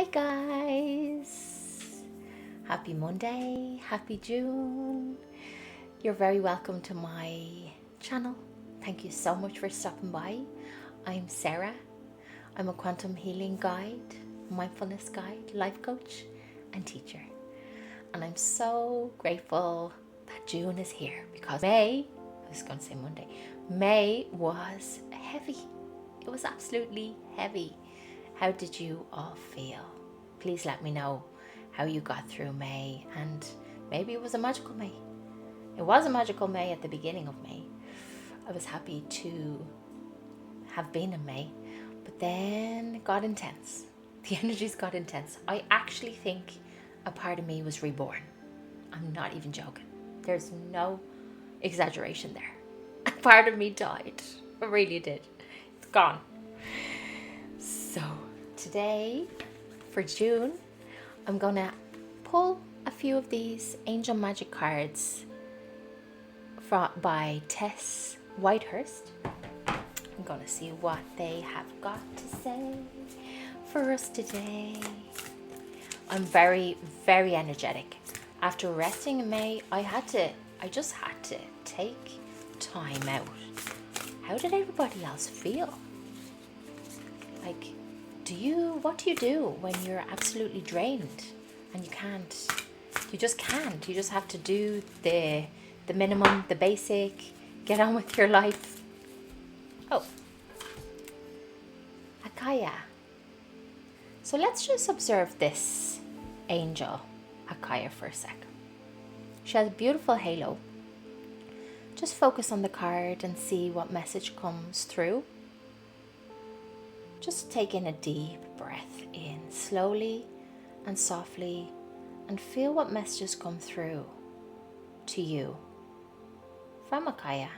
Hi guys! Happy Monday, happy June. You're very welcome to my channel. Thank you so much for stopping by. I'm Sarah. I'm a quantum healing guide, mindfulness guide, life coach, and teacher. And I'm so grateful that June is here because May was heavy. It was absolutely heavy. How did you all feel? Please let me know how you got through May, and maybe it was a magical May. It was a magical May at the beginning of May. I was happy to have been in May, but then it got intense. The energies got intense. I actually think a part of me was reborn. I'm not even joking. There's no exaggeration there. A part of me died. It really did. It's gone. So today, for June, I'm gonna pull a few of these angel magic cards by Tess Whitehurst. I'm gonna see what they have got to say for us today. I'm very, very energetic. After resting in May, I just had to take time out. How did everybody else feel? Like, what do you do when you're absolutely drained and you just can't. You just have to do the minimum, the basic, get on with your life. Oh, Akaya. So let's just observe this angel, Akaya, for a second. She has a beautiful halo. Just focus on the card and see what message comes through. Just take in a deep breath in slowly and softly and feel what messages come through to you from Akaya.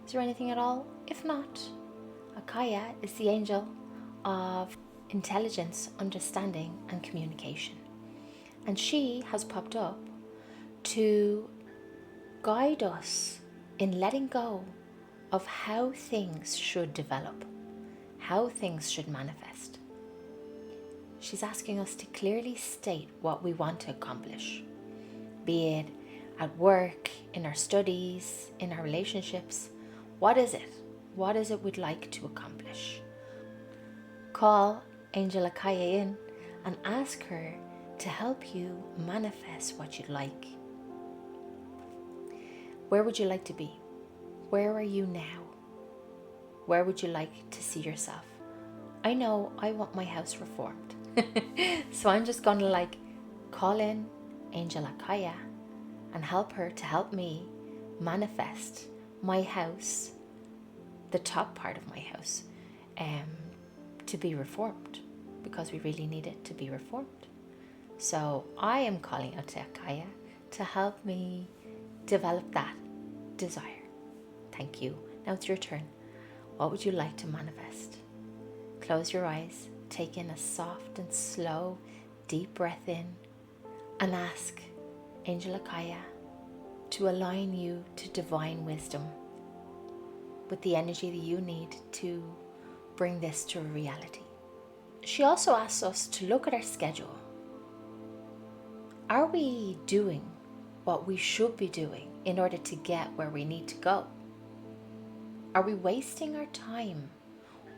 Is there anything at all? If not, Akaya is the angel of intelligence, understanding, and communication. And she has popped up to guide us in letting go of how things should develop, how things should manifest. She's asking us to clearly state what we want to accomplish, be it at work, in our studies, in our relationships. What is it? What is it we'd like to accomplish? Call Angel Akaya in and ask her to help you manifest what you'd like. Where would you like to be? Where are you now? Where would you like to see yourself? I know I want my house reformed. So I'm just going to call in Angel Akaya and help her to help me manifest my house, the top part of my house, to be reformed, because we really need it to be reformed. So I am calling out to Akaya to help me develop that desire. Thank you. Now it's your turn. What would you like to manifest? Close your eyes, take in a soft and slow, deep breath in, and ask Angel Akaya to align you to divine wisdom with the energy that you need to bring this to a reality. She also asks us to look at our schedule. Are we doing what we should be doing in order to get where we need to go? Are we wasting our time?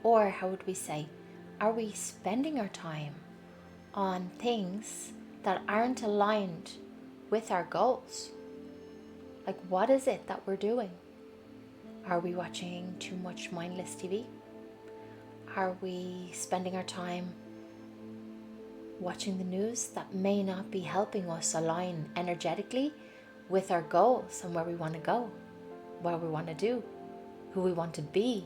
Or how would we say, are we spending our time on things that aren't aligned with our goals? Like, what is it that we're doing? Are we watching too much mindless TV? Are we spending our time watching the news that may not be helping us align energetically with our goals and where we want to go, what we want to do, who we want to be?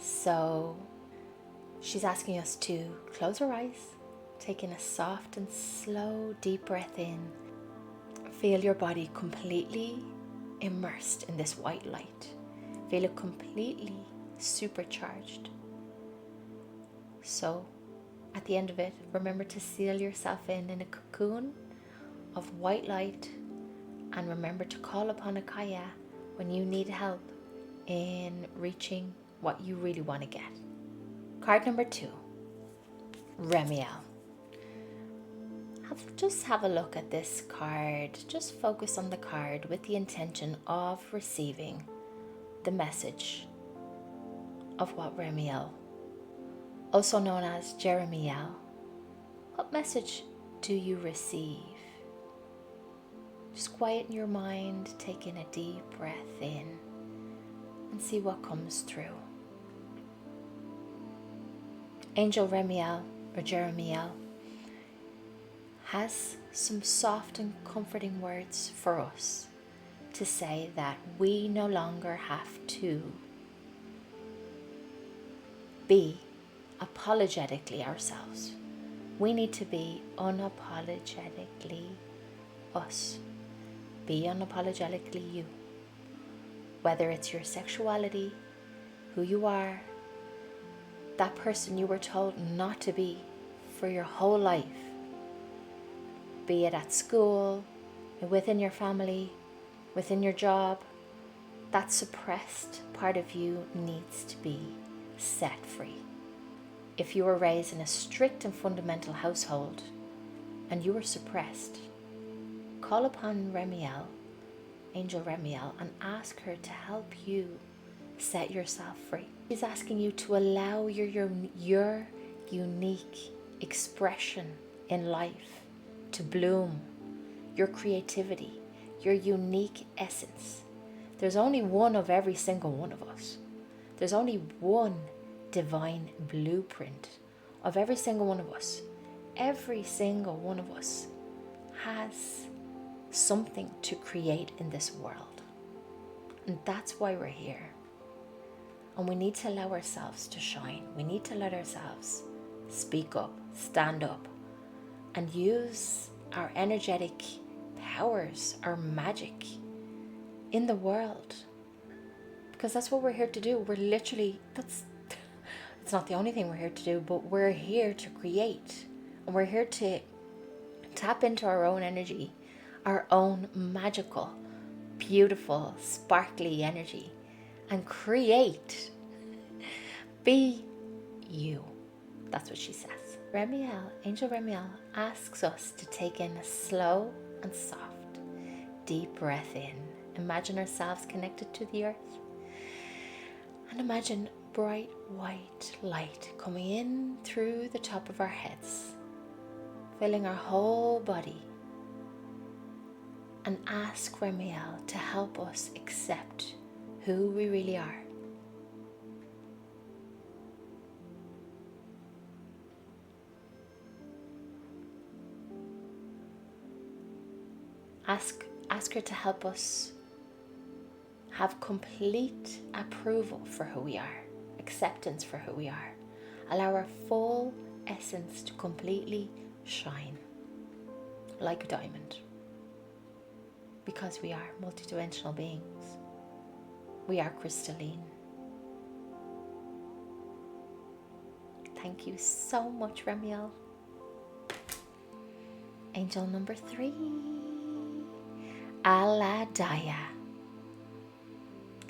So she's asking us to close our eyes, take in a soft and slow, deep breath in. Feel your body completely immersed in this white light. Feel it completely supercharged. So at the end of it, remember to seal yourself in a cocoon of white light, and remember to call upon Akaya when you need help in reaching what you really want to get. Card number 2. Remiel. Just have a look at this card. Just focus on the card with the intention of receiving the message of what Remiel, also known as Jeremiel, what message do you receive? Just quieten your mind, take in a deep breath in, and see what comes through. Angel Remiel, or Jeremiel, has some soft and comforting words for us to say that we no longer have to be apologetically ourselves. We need to be unapologetically us. Be unapologetically you. Whether it's your sexuality, who you are, that person you were told not to be for your whole life, be it at school, within your family, within your job, that suppressed part of you needs to be set free. If you were raised in a strict and fundamental household and you were suppressed, call upon Remiel, Angel Remiel, and ask her to help you set yourself free. She's asking you to allow your unique expression in life to bloom, your creativity, your unique essence. There's only one of every single one of us. There's only one divine blueprint of every single one of us. Every single one of us has something to create in this world. And that's why we're here. And we need to allow ourselves to shine. We need to let ourselves speak up, stand up, and use our energetic powers, our magic in the world. Because that's what we're here to do. We're literally, it's not the only thing we're here to do, but we're here to create. And we're here to tap into our own energy, our own magical, beautiful, sparkly energy, and create. Be you. That's what she says. Remiel, Angel Remiel, asks us to take in a slow and soft, deep breath in. Imagine ourselves connected to the earth. And imagine bright white light coming in through the top of our heads, filling our whole body. And ask Remiel to help us accept who we really are. Ask her to help us have complete approval for who we are, acceptance for who we are. Allow our full essence to completely shine like a diamond. Because we are multidimensional beings. We are crystalline. Thank you so much, Remiel. Angel number 3. Aladaya.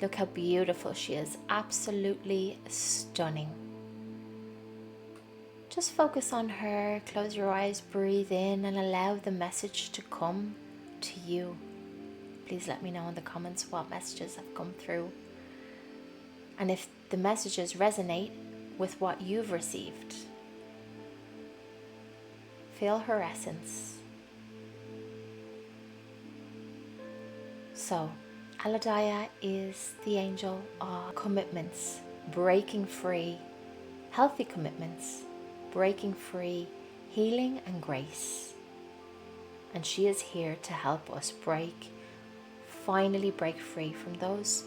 Look how beautiful she is. Absolutely stunning. Just focus on her. Close your eyes, breathe in, and allow the message to come to you. Please let me know in the comments what messages have come through. And if the messages resonate with what you've received, feel her essence. So, Aladaya is the angel of commitments, breaking free, healthy commitments, breaking free, healing and grace. And she is here to help us finally break free from those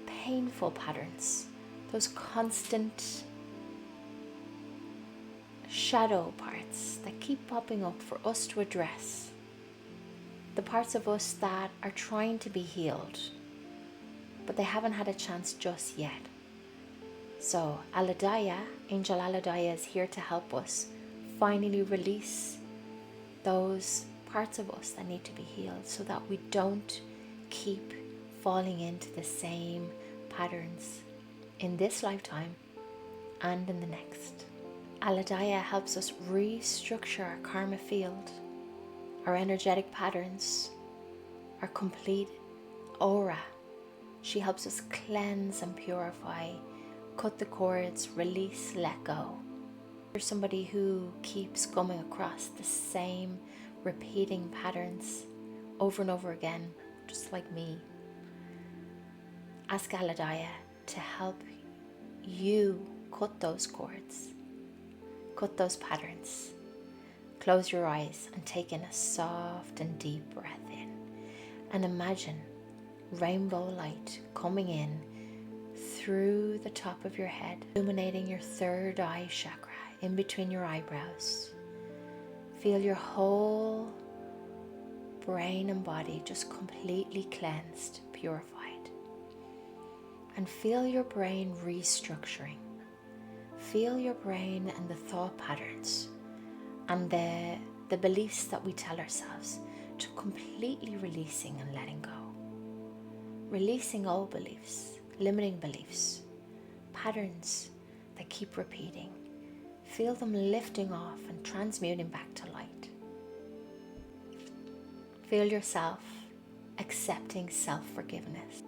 painful patterns, those constant shadow parts that keep popping up for us to address. The parts of us that are trying to be healed, but they haven't had a chance just yet. So Aladaya, Angel Aladaya, is here to help us finally release those parts of us that need to be healed so that we don't keep falling into the same patterns in this lifetime and in the next. Aladaya helps us restructure our karma field, our energetic patterns, our complete aura. She helps us cleanse and purify, cut the cords, release, let go. You're somebody who keeps coming across the same repeating patterns over and over again, just like me. Ask Aladaya to help you cut those cords, cut those patterns. Close your eyes and take in a soft and deep breath in. And imagine rainbow light coming in through the top of your head, illuminating your third eye chakra in between your eyebrows. Feel your whole brain and body just completely cleansed, purified. And feel your brain restructuring. Feel your brain and the thought patterns and the beliefs that we tell ourselves to completely releasing and letting go. Releasing old beliefs, limiting beliefs, patterns that keep repeating. Feel them lifting off and transmuting back to light. Feel yourself accepting self-forgiveness,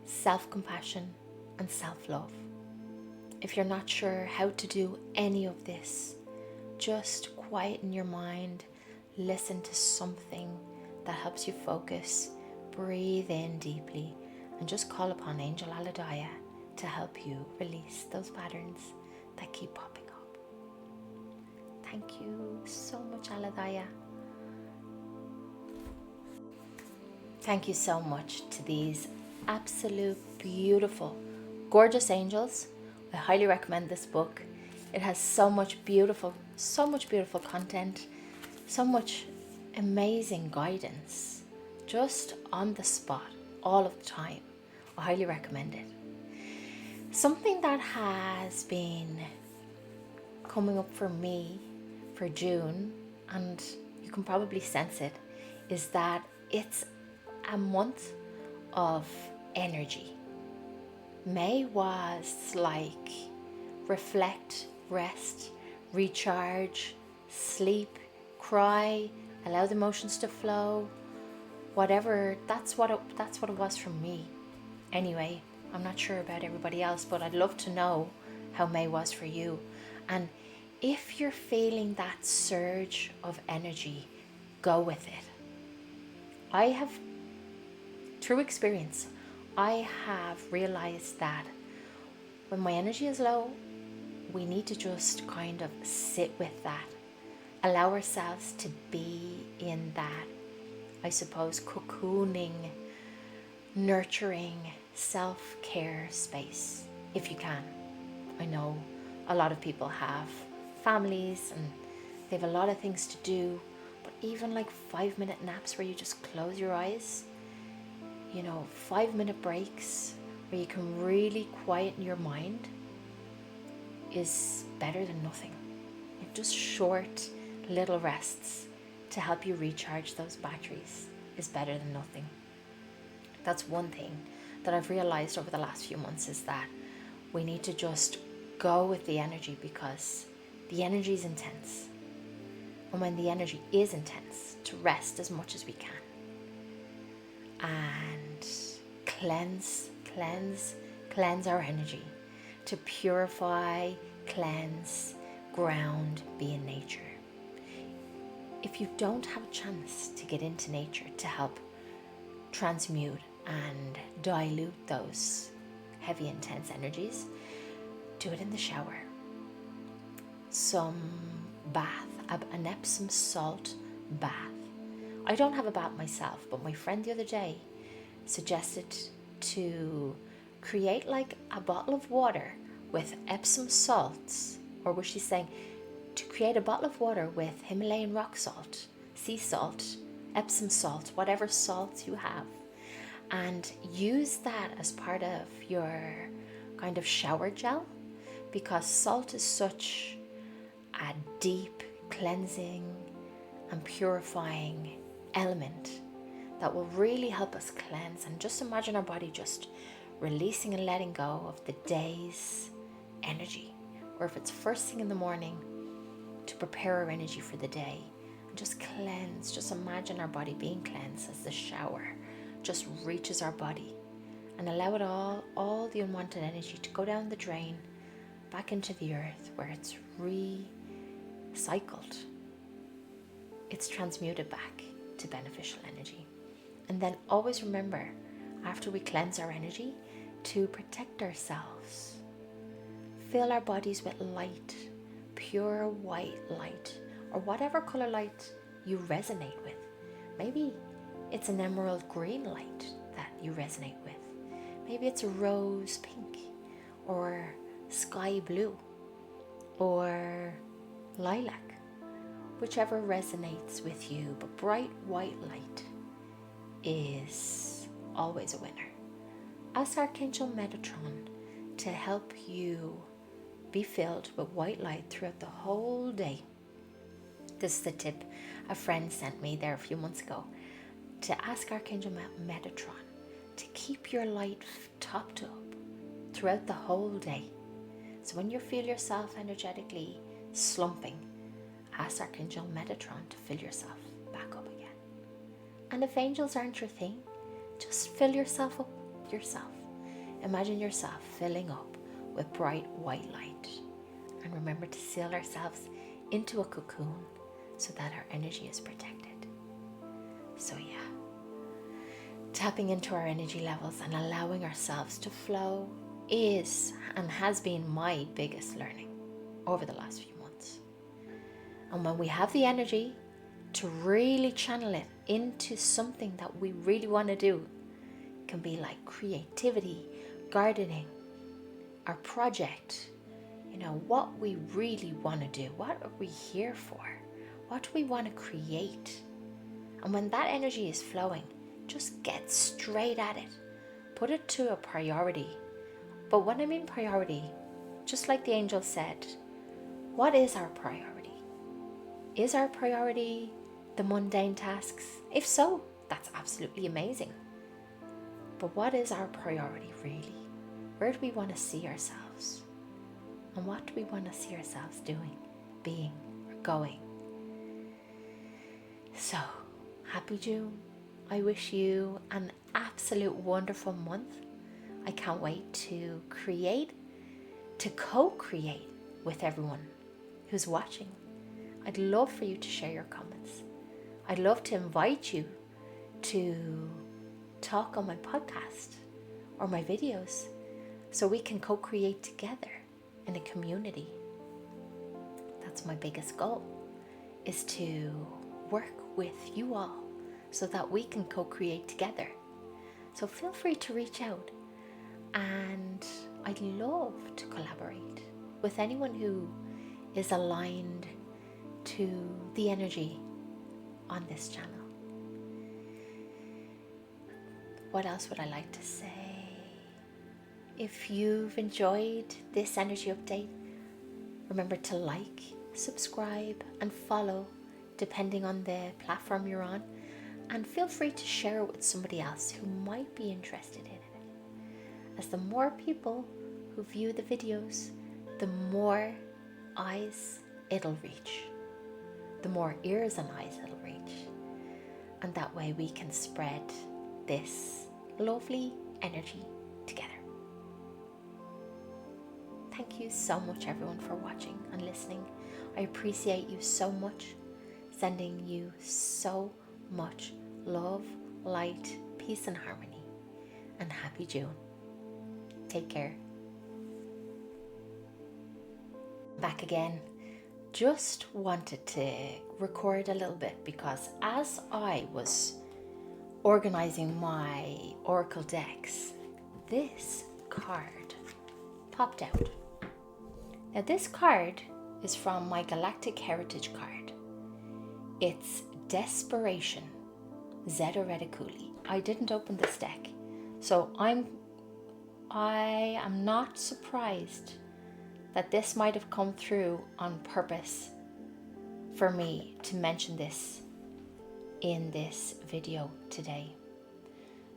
self-compassion, and self-love. If you're not sure how to do any of this, just quieten your mind, listen to something that helps you focus, breathe in deeply, and just call upon Angel Aladaya to help you release those patterns that keep popping up. Thank you so much, Aladaya. Thank you so much to these absolute beautiful, gorgeous angels. I highly recommend this book. It has so much beautiful content, so much amazing guidance, just on the spot, all of the time. I highly recommend it. Something that has been coming up for me for June, and you can probably sense it, is that it's a month of energy. May was like reflect, rest, recharge, sleep, cry, allow the emotions to flow, whatever. That's what it was from me. Anyway, I'm not sure about everybody else, but I'd love to know how May was for you. And if you're feeling that surge of energy, go with it. Through experience, I have realized that when my energy is low, we need to just kind of sit with that, allow ourselves to be in that, I suppose, cocooning, nurturing, self-care space, if you can. I know a lot of people have families and they have a lot of things to do, but even like 5-minute naps where you just close your eyes, 5-minute breaks where you can really quieten your mind is better than nothing. Just short little rests to help you recharge those batteries is better than nothing. That's one thing that I've realized over the last few months, is that we need to just go with the energy, because the energy is intense. And when the energy is intense, to rest as much as we can and cleanse our energy, to purify, cleanse, ground, be in nature. If you don't have a chance to get into nature to help transmute and dilute those heavy, intense energies, do it in the shower. Some bath, an Epsom salt bath. I don't have a bath myself, but my friend the other day suggested to create like a bottle of water with Epsom salts, or was she saying to create a bottle of water with Himalayan rock salt, sea salt, Epsom salt, whatever salts you have, and use that as part of your kind of shower gel, because salt is such a deep cleansing and purifying element that will really help us cleanse. And just imagine our body just releasing and letting go of the day's energy. or if it's first thing in the morning, to prepare our energy for the day. And just cleanse. Just imagine our body being cleansed as the shower just reaches our body, and allow it all the unwanted energy to go down the drain, back into the earth where it's recycled. It's transmuted back to beneficial energy. And then always remember, after we cleanse our energy, to protect ourselves. Fill our bodies with light, pure white light, or whatever color light you resonate with. Maybe it's an emerald green light that you resonate with. Maybe it's a rose pink, or sky blue, or lilac, whichever resonates with you. But bright white light is always a winner. Ask Archangel Metatron to help you be filled with white light throughout the whole day. This is the tip a friend sent me there a few months ago, to ask Archangel Metatron to keep your light topped up throughout the whole day. So when you feel yourself energetically slumping, ask Archangel Metatron to fill yourself back up again. And if angels aren't your thing, just fill yourself up yourself. Imagine yourself filling up with bright white light. And remember to seal ourselves into a cocoon so that our energy is protected. So yeah, tapping into our energy levels and allowing ourselves to flow is and has been my biggest learning over the last few months. And when we have the energy to really channel it into something that we really want to do, it can be like creativity, gardening, our project, what we really want to do. What are we here for? What do we want to create? And when that energy is flowing, just get straight at it. Put it to a priority. But when I mean priority, just like the angel said, what is our priority? Is our priority the mundane tasks? If so, that's absolutely amazing. But what is our priority really? Where do we want to see ourselves? And what do we want to see ourselves doing, being, or going? So, happy June. I wish you an absolute wonderful month. I can't wait to co-create with everyone who's watching. I'd love for you to share your comments. I'd love to invite you to talk on my podcast or my videos so we can co-create together in a community. That's my biggest goal, is to work with you all so that we can co-create together. So feel free to reach out, and I'd love to collaborate with anyone who is aligned to the energy on this channel. What else would I like to say? If you've enjoyed this energy update, remember to like, subscribe, and follow depending on the platform you're on, and feel free to share it with somebody else who might be interested in it. As the more people who view the videos, the more eyes it'll reach, the more ears and eyes it'll reach, and that way we can spread this lovely energy together. Thank you so much, everyone, for watching and listening. I appreciate you so much. Sending you so much love, light, peace, and harmony. And happy June. Take care. Back again. Just wanted to record a little bit because as I was organizing my oracle decks, this card popped out. Now this card is from my Galactic Heritage card. It's Desperation, Zeta Reticuli. I didn't open this deck, so I am not surprised that this might have come through on purpose for me to mention this in this video today.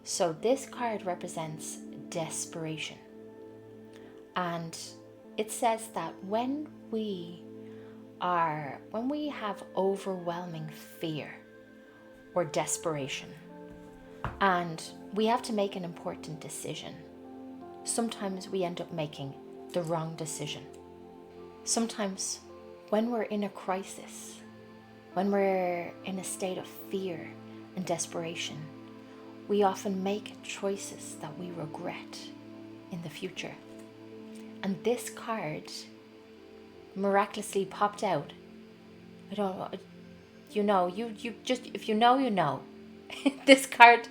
So this card represents desperation, and it says that when we have overwhelming fear or desperation and we have to make an important decision, sometimes we end up making the wrong decision. Sometimes when we're in a crisis, when we're in a state of fear and desperation, we often make choices that we regret in the future. And this card miraculously popped out. I don't know, you just, if you know, you know. This card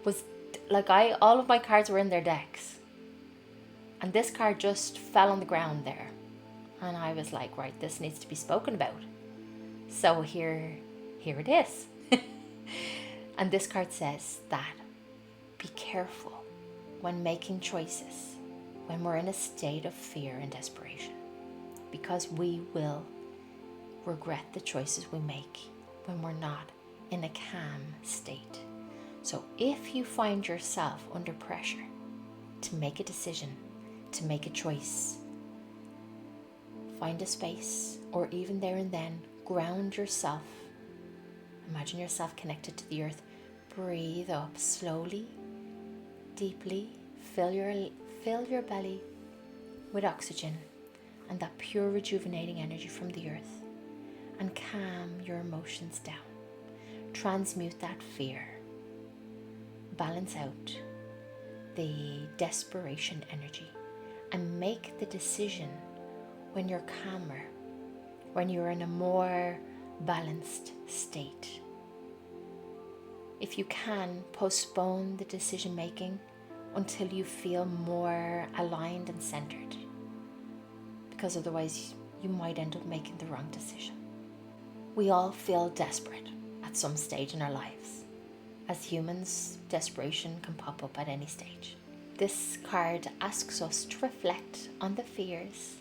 was like, all of my cards were in their decks. And this card just fell on the ground there. And I was like, right, this needs to be spoken about. So here it is. And this card says that be careful when making choices, when we're in a state of fear and desperation, because we will regret the choices we make when we're not in a calm state. So if you find yourself under pressure to make a decision, to make a choice, find a space, or even there and then, ground yourself. Imagine yourself connected to the earth. Breathe up slowly, deeply. Fill your belly with oxygen and that pure rejuvenating energy from the earth, and calm your emotions down. Transmute that fear. Balance out the desperation energy and make the decision when you're calmer, when you're in a more balanced state. If you can, postpone the decision making until you feel more aligned and centered, because otherwise you might end up making the wrong decision. We all feel desperate at some stage in our lives. As humans, desperation can pop up at any stage. This card asks us to reflect on the fears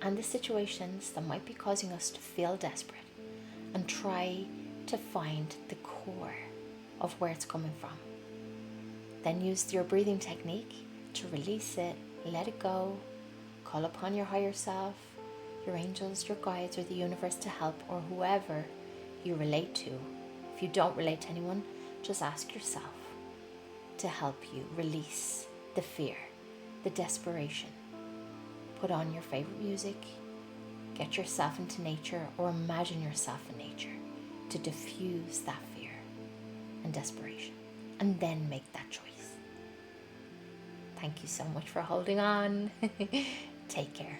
and the situations that might be causing us to feel desperate, and try to find the core of where it's coming from. Then use your breathing technique to release it, let it go, call upon your higher self, your angels, your guides, or the universe to help, or whoever you relate to. If you don't relate to anyone, just ask yourself to help you release the fear, the desperation. Put on your favorite music, get yourself into nature, or imagine yourself in nature to diffuse that fear and desperation, and then make that choice. Thank you so much for holding on. Take care.